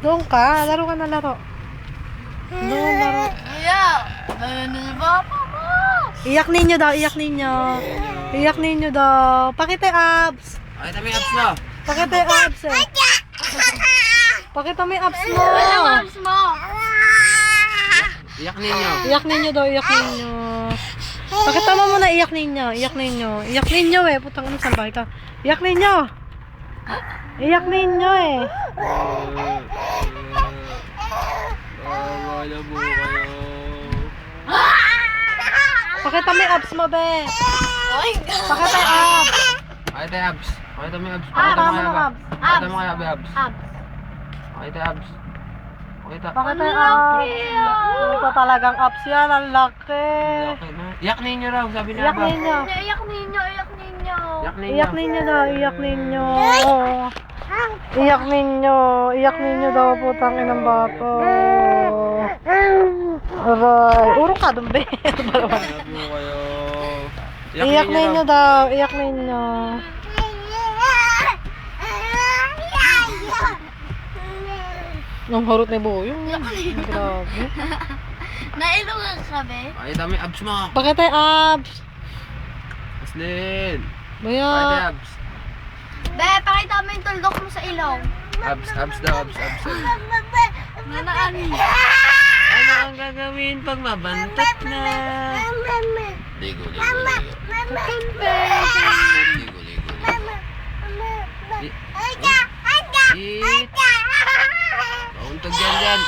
Doon ka. Laro ka na laro. Doon, laro. Iyak ninyo daw, iyak ninyo. Iyak ninyo daw. Pakita yung abs. Pakita mo yung abs mo. Pakita yung abs eh. Pakita mo yung abs mo. Iyak ninyo. Iyak ninyo daw, iyak ninyo. Pakita mo muna, iyak ninyo. Iyak ninyo. Iyak ninyo eh. Putang ano, sambay ka. Iyak ninyo. Iyak ninyo eh. Wala mo kayo. Pakita mo yung abs mo, be. Pakita yung abs. Pakita yung abs. Pakita mo yung abs. Pakita mo Pakita yung mo abs. Pakita mo kaya abs. Pakita yung abs. Pakita. Pakita yung abs. Ito talagang abs yan. Ang laki. Iyak ninyo raw, sabi na Iyak ba? ninyo. Iyak ninyo. Iyak ninyo daw, iyak ninyo. Iyak ninyo. Iyak ninyo daw, putang inang bata. Aray. Urong ka dun, be. Iyak mo kayo. Iyak ninyo daw, iyak ninyo. Ang harot na buo yung grabe. Nailungan ka, be? Pakita mo yung abs mo. Pakita yung abs. Aslin. Pakita yung Baya. abs. Be, pakita mo yung tuldok mo sa ilong. Abs daw, abs. Nanaan. Ano ang gagawin pag mabantat na? Ligo. Eat. Pauntog dyan.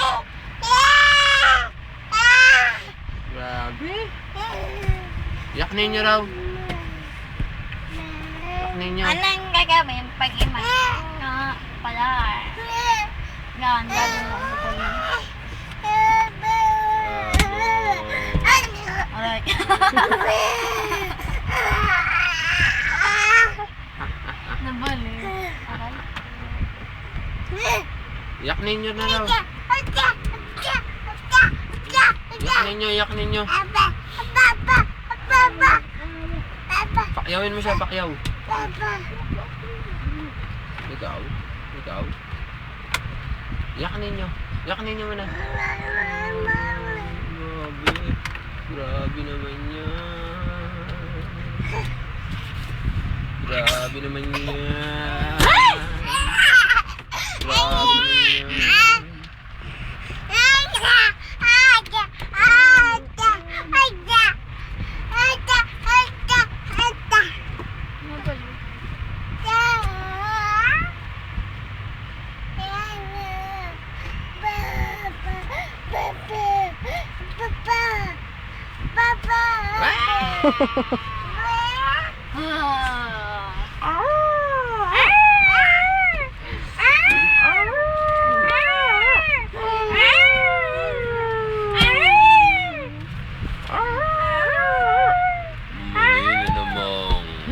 Grabe. Iyak ninyo raw. Iyak ninyo. Anong gagawin pag ima? Pala. Yan, gano'n lang. Alright. Nabali. Iyak ninyo na raw. Iyak ninyo. Pakyawin mo siya, pakyaw. Ikaw. Iyak ninyo muna. Grabe naman yan. Grabe naman yan.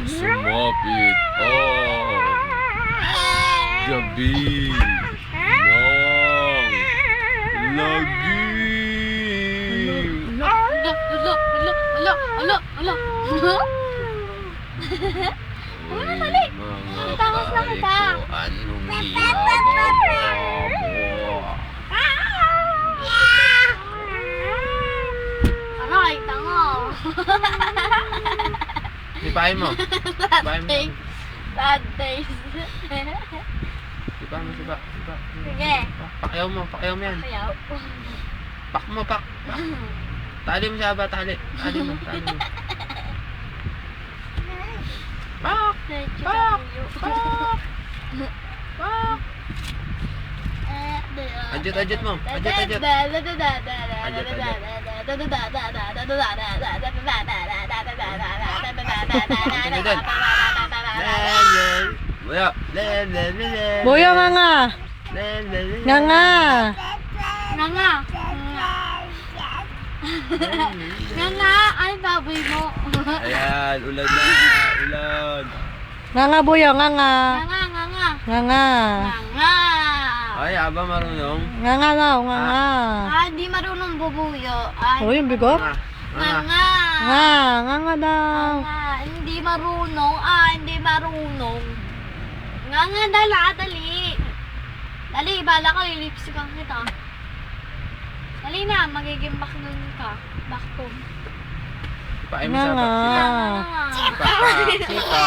Sumapit gabi ng lagi. Ano mali? Takas lang kita. Anong ginagawa mo? Aray, tango. Sipahin mo. Bad days. Sipa mo. Sige. Pakyaw mo yan. Ayaw. Pak mo. Tali mo siya ba? Tali mo. Pak! Ajit mo. Ajit. Boyo. Boyo nga. Nga, ay baboy mo. Ayan, ulan. Nga boyo, nga. Nga. Ay, aba marunong. Nga daw, nga. Di marunong bubuyo. Ay, Oh, yung bigot? nga. Nga daw. Hindi marunong. Hindi marunong. Nga, dali. Dali, bala ka, lilipstikan kita. Dali na, magiging backbone ka. Backbone. Sipain mo siya ba? Sipa. Sipa.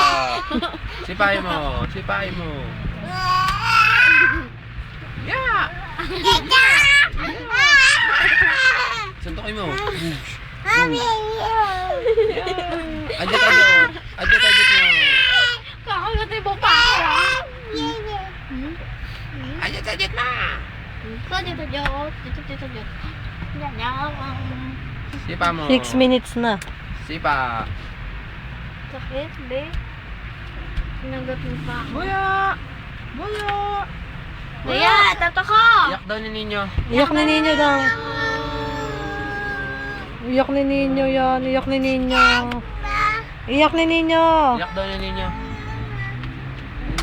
Sipain mo. Sipain mo. Yeah! Suntukin mo. Adjut, adjut. Adjut, adjut mo. Kakagatin mo pa ako. Adjut, adjut na. Dito, dito. Yan. Sipa mo. 6 minutes na. Sipa. Sakit, be. Sinagot mo pa ako. Buya! Buya! Kuya, tato ko! Iyak daw ni Ninyo. Iyak ni Ninyo daw. Iyak ni Ninyo yan. Iyak ni Ninyo. Iyak ni Ninyo. Iyak daw ni Ninyo.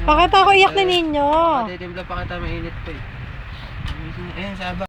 Pakita ko iyak ni Ninyo. Matitimpla pa kita, mainit pa eh. Ayan, saba.